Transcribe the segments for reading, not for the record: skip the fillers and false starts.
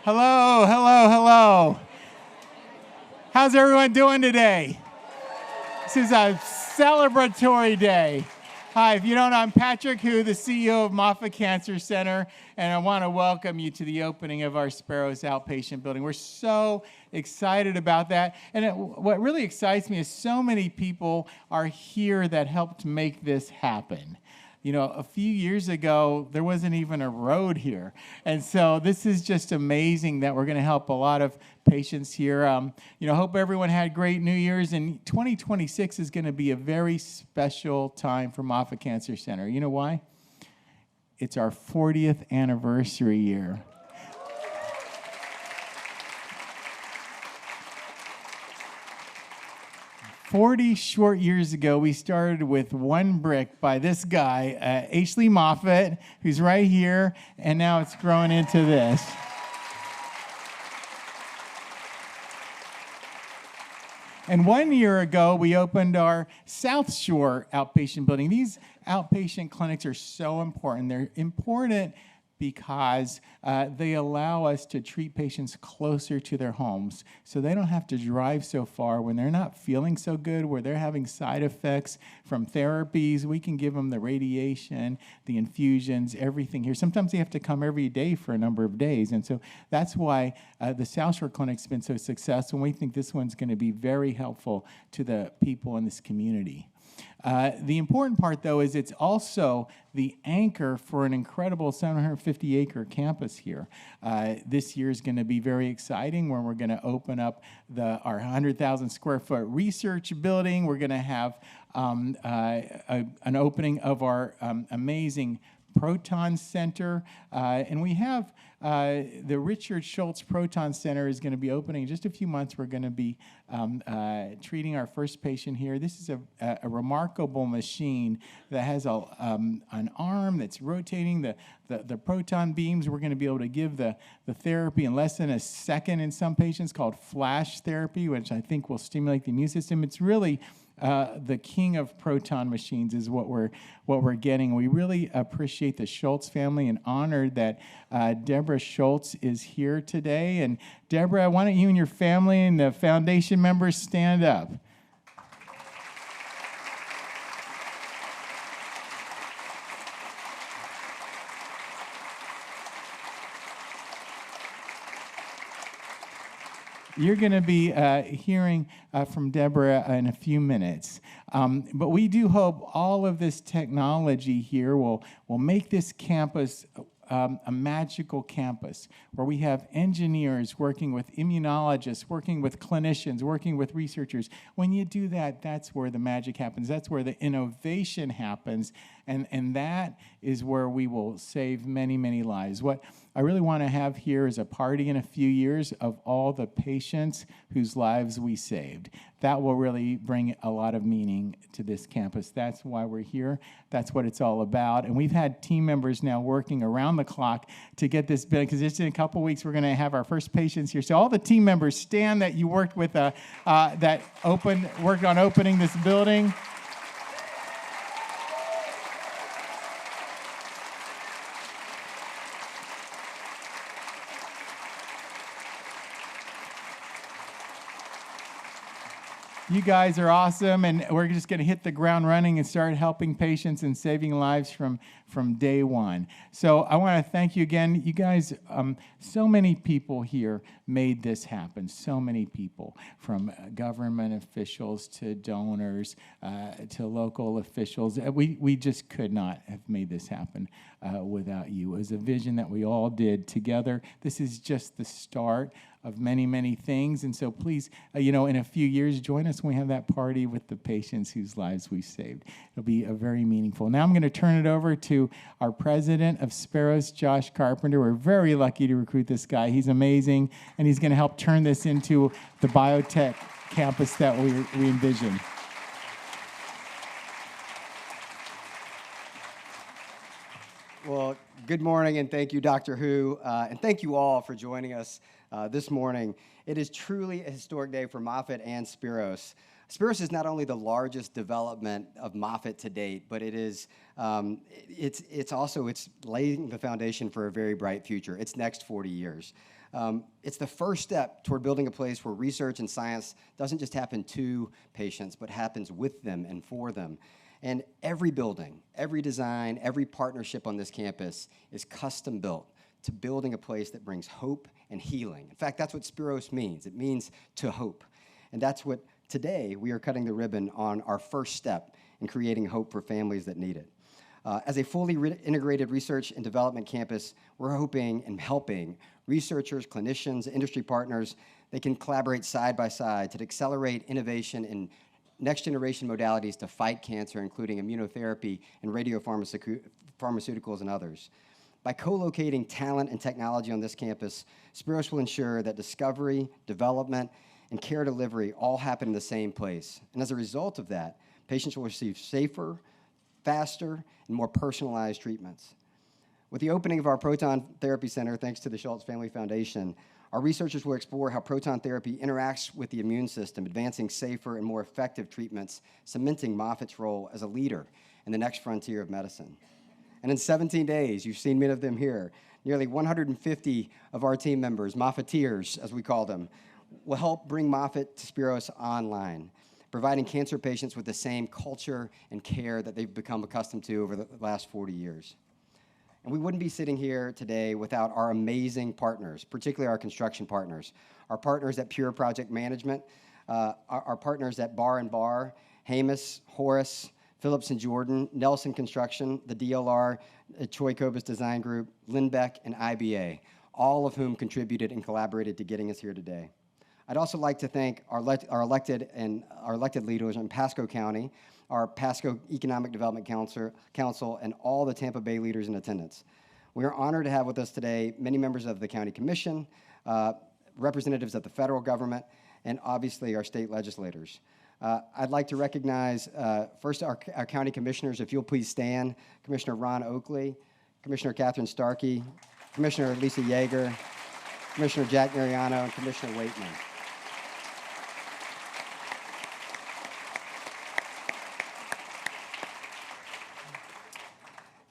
Hello, hello, hello. How's everyone doing today? This is a celebratory day. Hi, if you don't know, I'm Patrick Hu, the CEO of Moffitt Cancer Center, and I want to welcome you to the opening of our Speros Outpatient building. We're so excited about that. And what really excites me is so many people are here that helped make this happen. You know, a few years ago, there wasn't even a road here. And so this is just amazing that we're going to help a lot of patients here. Hope everyone had great New Year's. And 2026 is going to be a very special time for Moffitt Cancer Center. You know why? It's our 40th anniversary year. 40 short years ago, we started with one brick by this guy, Ashley Moffitt, who's right here, and now it's grown into this. And 1 year ago, we opened our South Shore outpatient building. These outpatient clinics are so important. They're important because they allow us to treat patients closer to their homes so they don't have to drive so far when they're not feeling so good, where they're having side effects from therapies. We can give them the radiation, the infusions, everything here. Sometimes they have to come every day for a number of days, and so that's why the South Shore Clinic's been so successful, and we think this one's going to be very helpful to the people in this community. The important part, though, is it's also the anchor for an incredible 750-acre campus here. This year is going to be very exciting, where we're going to open up our 100,000-square-foot research building. We're going to have an opening of our amazing Proton Center, and we have the Richard Schultz Proton Center is going to be opening in just a few months. We're going to be treating our first patient here. This is a remarkable machine that has an arm that's rotating the proton beams. We're going to be able to give the therapy in less than a second in some patients, called flash therapy, which I think will stimulate the immune system. It's really the king of proton machines is what we're getting. We really appreciate the Schultz family and honored that Deborah Schultz is here today. And Deborah, why don't you and your family and the foundation members stand up? You're going to be hearing from Deborah in a few minutes. But we do hope all of this technology here will make this campus a magical campus where we have engineers working with immunologists, working with clinicians, working with researchers. When you do that, that's where the magic happens. That's where the innovation happens. And that is where we will save many, many lives. What I really want to have here is a party in a few years of all the patients whose lives we saved. That will really bring a lot of meaning to this campus. That's why we're here. That's what it's all about. And we've had team members now working around the clock to get this built, because just in a couple weeks, we're going to have our first patients here. So all the team members stand that you worked with, worked on opening this building. You guys are awesome, and we're just going to hit the ground running and start helping patients and saving lives from day one. So I want to thank you again. You guys, so many people here made this happen. So many people, from government officials to donors to local officials. We just could not have made this happen without you. It was a vision that we all did together. This is just the start of many, many things. And so please, in a few years, join us when we have that party with the patients whose lives we've saved. It'll be very meaningful. Now I'm going to turn it over to our president of Speros, Josh Carpenter. We're very lucky to recruit this guy. He's amazing, and he's going to help turn this into the biotech campus that we envision. Well, good morning, and thank you, Dr. Hu, and thank you all for joining us this morning. It is truly a historic day for Moffitt and Speros. Speros is not only the largest development of Moffitt to date, but it's laying the foundation for a very bright future. Its next 40 years. It's the first step toward building a place where research and science doesn't just happen to patients, but happens with them and for them. And every building, every design, every partnership on this campus is custom built to building a place that brings hope and healing. In fact, that's what Speros means. It means to hope. And that's what today we are cutting the ribbon on our first step in creating hope for families that need it. As a fully integrated research and development campus, we're hoping and helping researchers, clinicians, industry partners, they can collaborate side by side to accelerate innovation in next-generation modalities to fight cancer, including immunotherapy and radiopharmaceuticals and others. By co-locating talent and technology on this campus, Speros will ensure that discovery, development, and care delivery all happen in the same place. And as a result of that, patients will receive safer, faster, and more personalized treatments. With the opening of our Proton Therapy Center, thanks to the Schultz Family Foundation, our researchers will explore how proton therapy interacts with the immune system, advancing safer and more effective treatments, cementing Moffitt's role as a leader in the next frontier of medicine. And in 17 days, you've seen many of them here, nearly 150 of our team members, Moffitteers, as we call them, will help bring Moffitt to Speros online, providing cancer patients with the same culture and care that they've become accustomed to over the last 40 years. And we wouldn't be sitting here today without our amazing partners, particularly our construction partners, our partners at Pure Project Management, our partners at Bar & Bar, Hamus, Horace, Phillips & Jordan, Nelson Construction, the DLR, Troy Cobus Design Group, Lindbeck, and IBA, all of whom contributed and collaborated to getting us here today. I'd also like to thank our elected leaders in Pasco County, our Pasco Economic Development Council, and all the Tampa Bay leaders in attendance. We are honored to have with us today many members of the County Commission, representatives of the federal government, and obviously our state legislators. I'd like to recognize first our county commissioners. If you'll please stand. Commissioner Ron Oakley, Commissioner Catherine Starkey, Commissioner Lisa Yeager, Commissioner Jack Mariano, and Commissioner Waitman.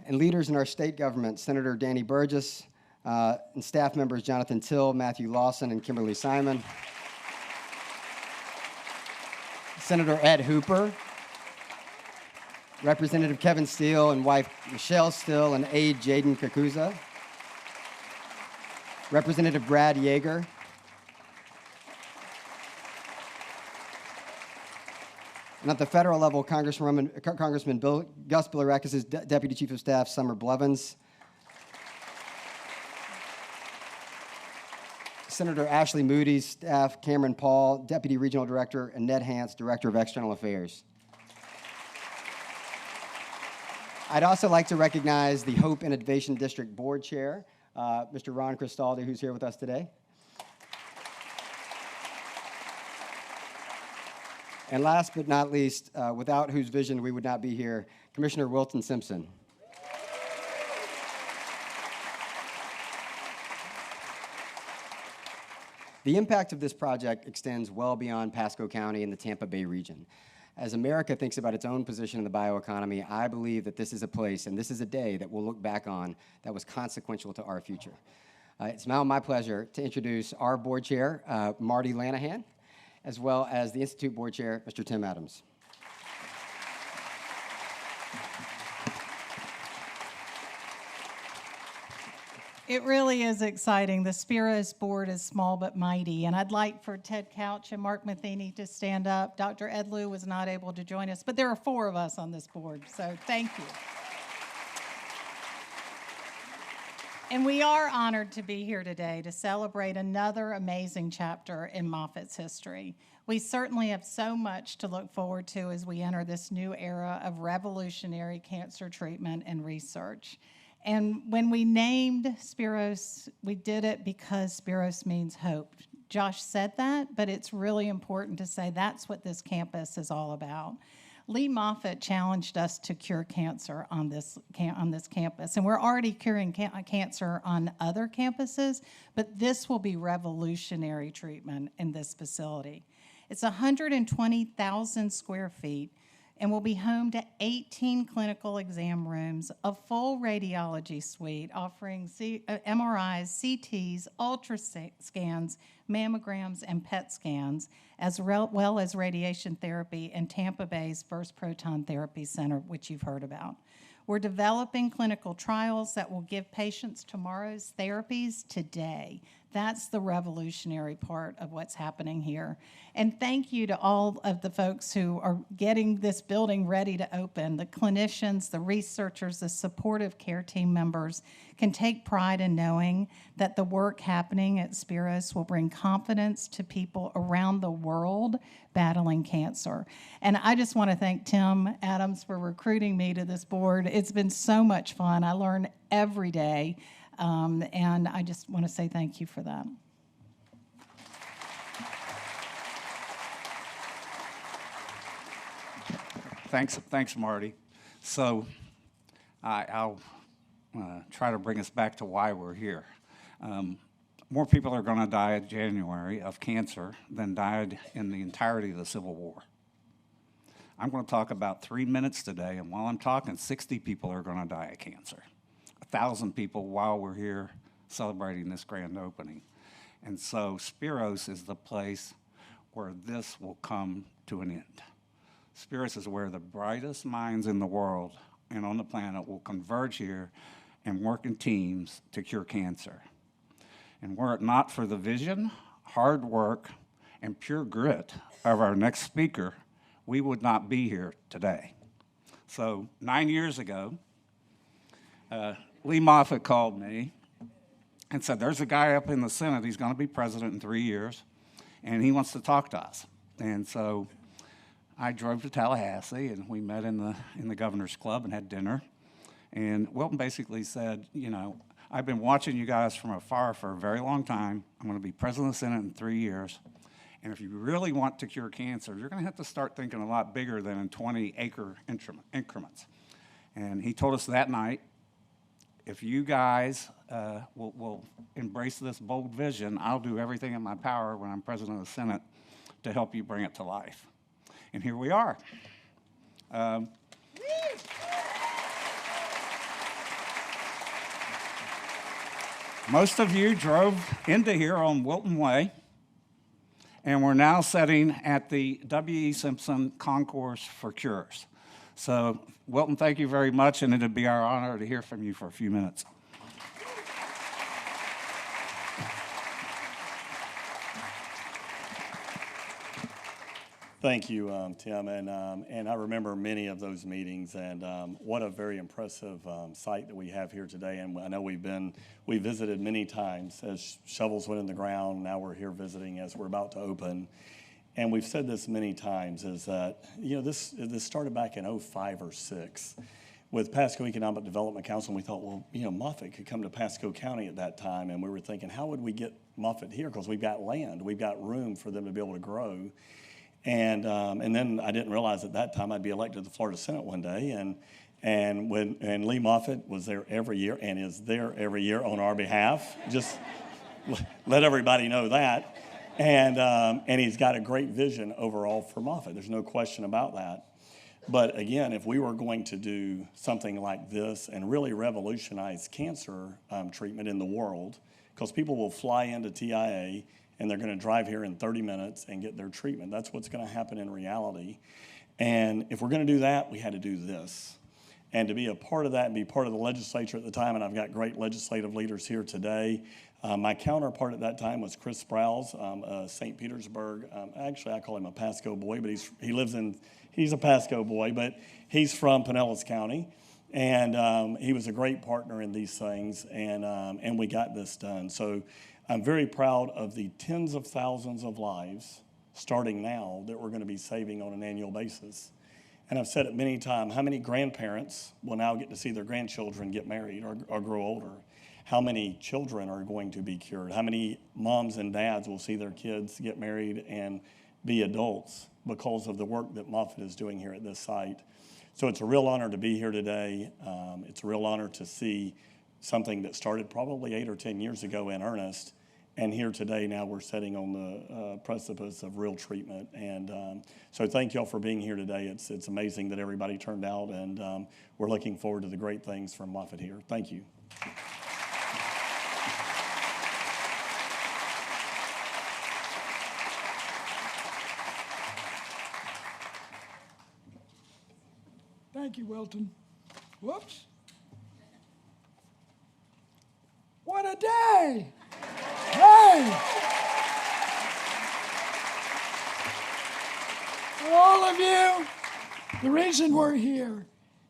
And leaders in our state government, Senator Danny Burgess, and staff members Jonathan Till, Matthew Lawson, and Kimberly Simon. Senator Ed Hooper, Representative Kevin Steele and wife Michelle Steele and aide Jaden Kakuza, Representative Brad Yeager, and at the federal level, Congressman Gus Bilirakis' Deputy Chief of Staff, Summer Blevins, Senator Ashley Moody's staff, Cameron Paul, Deputy Regional Director, and Ned Hance, Director of External Affairs. I'd also like to recognize the Hope Innovation District Board Chair, Mr. Ron Cristaldi, who's here with us today. And last but not least, without whose vision we would not be here, Commissioner Wilton Simpson. The impact of this project extends well beyond Pasco County and the Tampa Bay region. As America thinks about its own position in the bioeconomy, I believe that this is a place and this is a day that we'll look back on that was consequential to our future. It's now my pleasure to introduce our board chair, Marty Lanahan, as well as the Institute board chair, Mr. Tim Adams. It really is exciting. The Speros board is small but mighty, and I'd like for Ted Couch and Mark Matheny to stand up. Dr. Ed Lieu was not able to join us, but there are 4 of us on this board, so thank you. And we are honored to be here today to celebrate another amazing chapter in Moffitt's history. We certainly have so much to look forward to as we enter this new era of revolutionary cancer treatment and research. And when we named Speros, we did it because Speros means hope. Josh said that, but it's really important to say that's what this campus is all about. Lee Moffitt challenged us to cure cancer on this campus, and we're already curing cancer on other campuses, but this will be revolutionary treatment in this facility. It's 120,000 square feet and will be home to 18 clinical exam rooms, a full radiology suite offering MRIs, CTs, ultrascans, mammograms, and PET scans, as well as radiation therapy and Tampa Bay's first proton therapy center, which you've heard about. We're developing clinical trials that will give patients tomorrow's therapies today. That's the revolutionary part of what's happening here. And thank you to all of the folks who are getting this building ready to open. The clinicians, the researchers, the supportive care team members can take pride in knowing that the work happening at Speros will bring confidence to people around the world battling cancer. And I just want to thank Tim Adams for recruiting me to this board. It's been so much fun. I learn every day. And I just want to say thank you for that. Thanks, Marty. So I'll try to bring us back to why we're here. More people are going to die in January of cancer than died in the entirety of the Civil War. I'm going to talk about 3 minutes today, and while I'm talking, 60 people are going to die of cancer. 1,000 people while we're here celebrating this grand opening. And so Speros is the place where this will come to an end. Speros is where the brightest minds in the world and on the planet will converge here and work in teams to cure cancer. And were it not for the vision, hard work, and pure grit of our next speaker, we would not be here today. So 9 years ago, Lee Moffitt called me and said, there's a guy up in the Senate, he's going to be president in 3 years, and he wants to talk to us. And so I drove to Tallahassee, and we met in the Governor's Club and had dinner. And Wilton basically said, you know, I've been watching you guys from afar for a very long time. I'm going to be president of the Senate in 3 years. And if you really want to cure cancer, you're going to have to start thinking a lot bigger than in 20-acre increments. And he told us that night, if you guys will embrace this bold vision, I'll do everything in my power when I'm president of the Senate to help you bring it to life. And here we are. Most of you drove into here on Wilton Way, and we're now sitting at the W.E. Simpson Concourse for Cures. So, Wilton, thank you very much, and it'd be our honor to hear from you for a few minutes. Thank you, Tim, and I remember many of those meetings, and what a very impressive site that we have here today. And I know we visited many times as shovels went in the ground. Now we're here visiting as we're about to open. And we've said this many times, is that, you know, this started back in 05 or 06 with Pasco Economic Development Council. And we thought, well, you know, Moffitt could come to Pasco County at that time. And we were thinking, how would we get Moffitt here? Because we've got land. We've got room for them to be able to grow. And then I didn't realize at that time I'd be elected to the Florida Senate one day. And Lee Moffitt was there every year and is there every year on our behalf. Just let everybody know that. And he's got a great vision overall for Moffitt. There's no question about that. But again, if we were going to do something like this and really revolutionize cancer treatment in the world, because people will fly into TIA and they're going to drive here in 30 minutes and get their treatment. That's what's going to happen in reality. And if we're going to do that, we had to do this. And to be a part of that and be part of the legislature at the time, and I've got great legislative leaders here today. My counterpart at that time was Chris Sprouse, St. Petersburg. Actually, I call him a Pasco boy, but he's a Pasco boy, but he's from Pinellas County. And he was a great partner in these things, and we got this done. So I'm very proud of the tens of thousands of lives starting now that we're going to be saving on an annual basis. And I've said it many times, how many grandparents will now get to see their grandchildren get married or grow older? How many children are going to be cured? How many moms and dads will see their kids get married and be adults because of the work that Moffitt is doing here at this site? So it's a real honor to be here today. It's a real honor to see something that started probably 8 or 10 years ago in earnest And here today, now we're sitting on the precipice of real treatment. And so thank y'all for being here today. It's amazing that everybody turned out, and we're looking forward to the great things from Moffitt here. Thank you. Thank you, Wilton. Whoops. What a day! Hey! For all of you, the reason we're here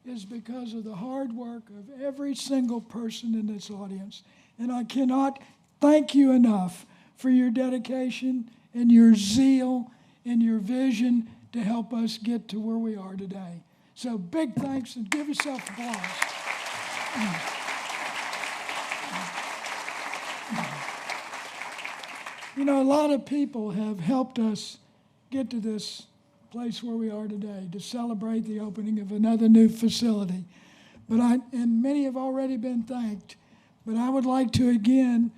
is because of the hard work of every single person in this audience. And I cannot thank you enough for your dedication and your zeal and your vision to help us get to where we are today. So big thanks, and give yourself applause. You know, a lot of people have helped us get to this place where we are today, to celebrate the opening of another new facility. And many have already been thanked, but I would like to again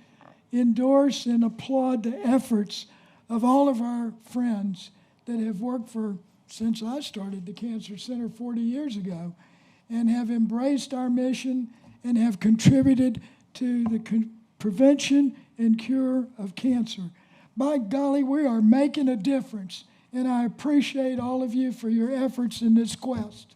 endorse and applaud the efforts of all of our friends that have worked since I started the Cancer Center 40 years ago, and have embraced our mission and have contributed to the prevention and cure of cancer. By golly, we are making a difference, and I appreciate all of you for your efforts in this quest.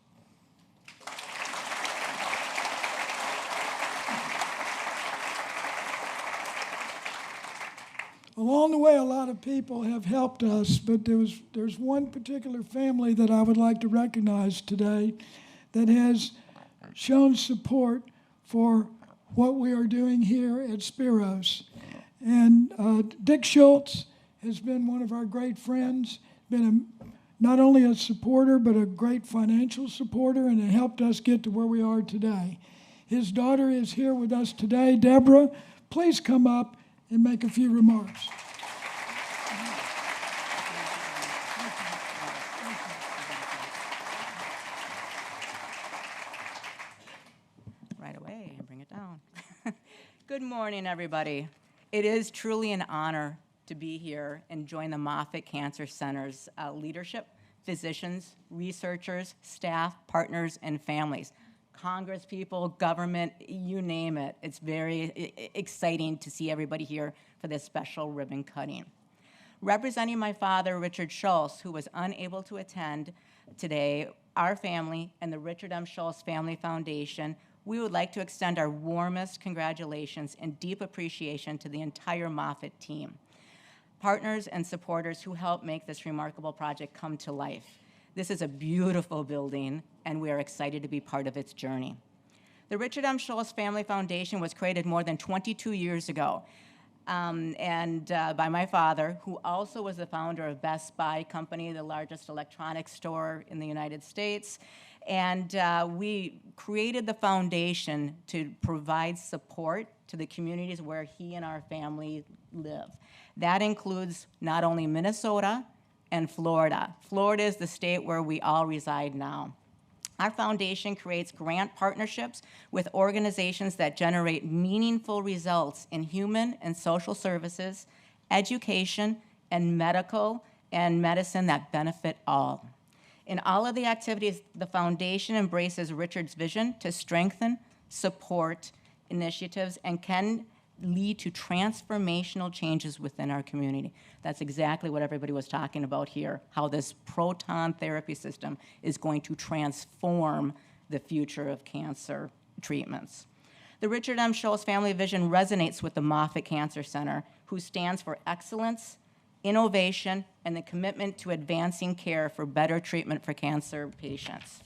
Along the way, a lot of people have helped us, but there's one particular family that I would like to recognize today that has shown support for what we are doing here at Speros. And Dick Schultz has been one of our great friends, been not only a supporter, but a great financial supporter, and it helped us get to where we are today. His daughter is here with us today. Deborah, please come up and make a few remarks. Right away and bring it down. Good morning, everybody. It is truly an honor to be here and join the Moffitt Cancer Center's leadership, physicians, researchers, staff, partners, and families. Congress people, government, you name it. It's very exciting to see everybody here for this special ribbon cutting. Representing my father, Richard Schultz, who was unable to attend today, our family and the Richard M. Schultz Family Foundation, we would like to extend our warmest congratulations and deep appreciation to the entire Moffitt team, partners and supporters who helped make this remarkable project come to life. This is a beautiful building, and we are excited to be part of its journey. The Richard M. Schultz Family Foundation was created more than 22 years ago, by my father, who also was the founder of Best Buy Company, the largest electronics store in the United States. And we created the foundation to provide support to the communities where he and our family live. That includes not only Minnesota and Florida. Florida is the state where we all reside now. Our foundation creates grant partnerships with organizations that generate meaningful results in human and social services, education, and medical and medicine that benefit all. In all of the activities, the foundation embraces Richard's vision to strengthen, support initiatives, and can lead to transformational changes within our community. That's exactly what everybody was talking about here, how this proton therapy system is going to transform the future of cancer treatments. The Richard M. Schultz Family Vision resonates with the Moffitt Cancer Center, who stands for excellence, innovation, and the commitment to advancing care for better treatment for cancer patients.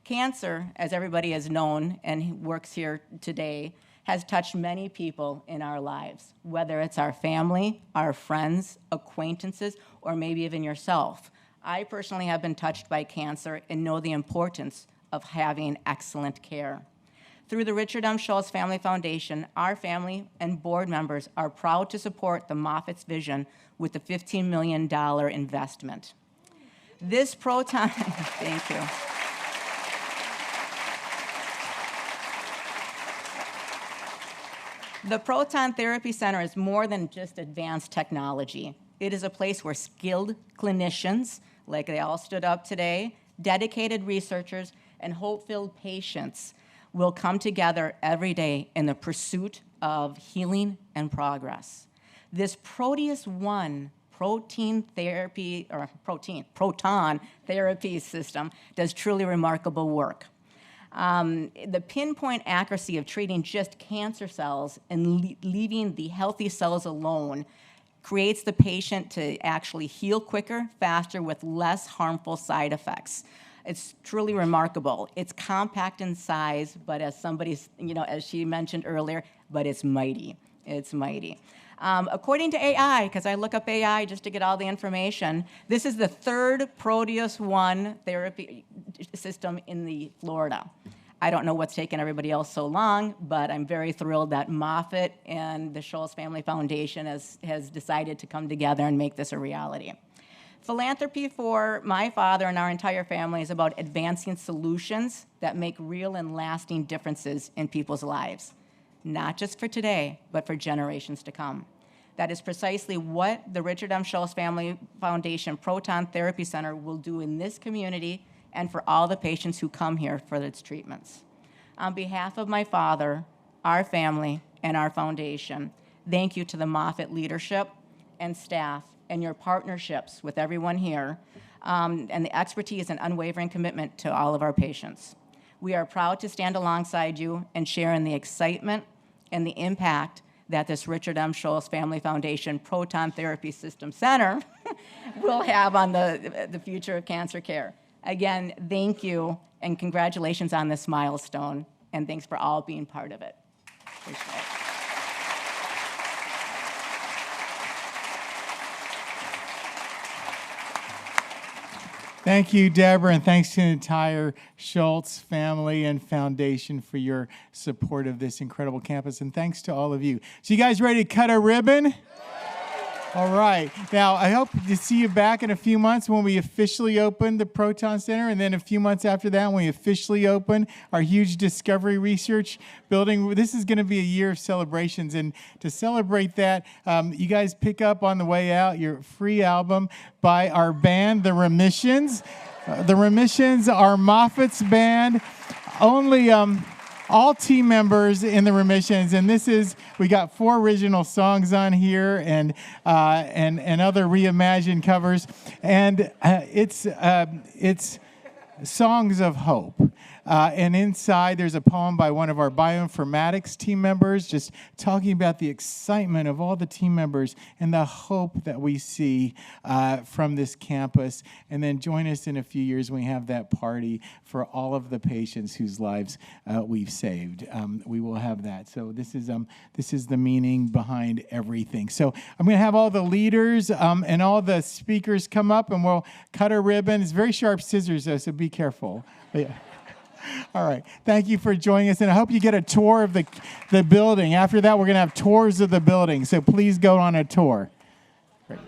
Cancer, as everybody has known and works here today, has touched many people in our lives, whether it's our family, our friends, acquaintances, or maybe even yourself. I personally have been touched by cancer and know the importance of having excellent care. Through the Richard M. Schultz Family Foundation, our family and board members are proud to support the Moffitt's vision with the $15 million investment. This proton, thank you. The Proton Therapy Center is more than just advanced technology. It is a place where skilled clinicians, like they all stood up today, dedicated researchers, and hope-filled patients will come together every day in the pursuit of healing and progress. This Proteus One proton therapy system does truly remarkable work. The pinpoint accuracy of treating just cancer cells and leaving the healthy cells alone creates the patient to actually heal quicker, faster, with less harmful side effects. It's truly remarkable. It's compact in size, but as as she mentioned earlier, but it's mighty. It's mighty. According to AI, because I look up AI just to get all the information, this is the third Proteus One therapy system in Florida. I don't know what's taken everybody else so long, but I'm very thrilled that Moffitt and the Schultz Family Foundation has decided to come together and make this a reality. Philanthropy for my father and our entire family is about advancing solutions that make real and lasting differences in people's lives, not just for today, but for generations to come. That is precisely what the Richard M. Schultz Family Foundation Proton Therapy Center will do in this community and for all the patients who come here for its treatments. On behalf of my father, our family, and our foundation, thank you to the Moffitt leadership and staff and your partnerships with everyone here, and the expertise and unwavering commitment to all of our patients. We are proud to stand alongside you and share in the excitement and the impact that this Richard M. Schultz Family Foundation Proton Therapy System Center will have on the future of cancer care. Again, thank you and congratulations on this milestone, and thanks for all being part of it. Appreciate it. Thank you, Deborah, and thanks to the entire Schultz family and foundation for your support of this incredible campus, and thanks to all of you. So you guys ready to cut a ribbon? All right. Now, I hope to see you back in a few months when we officially open the Proton Center, and then a few months after that when we officially open our huge Discovery Research building. This is going to be a year of celebrations, and to celebrate that, you guys pick up on the way out your free album by our band, The Remissions. The Remissions are Moffitt's band. Only all team members in the Remissions, and we got 4 original songs on here and other reimagined covers, and it's songs of hope. And inside, there's a poem by one of our bioinformatics team members, just talking about the excitement of all the team members and the hope that we see from this campus. And then join us in a few years when we have that party for all of the patients whose lives we've saved. We will have that. So this is the meaning behind everything. So I'm going to have all the leaders and all the speakers come up, and we'll cut a ribbon. It's very sharp scissors, though, so be careful. Yeah. All right. Thank you for joining us, and I hope you get a tour of the building. After that, we're going to have tours of the building, so please go on a tour. Great.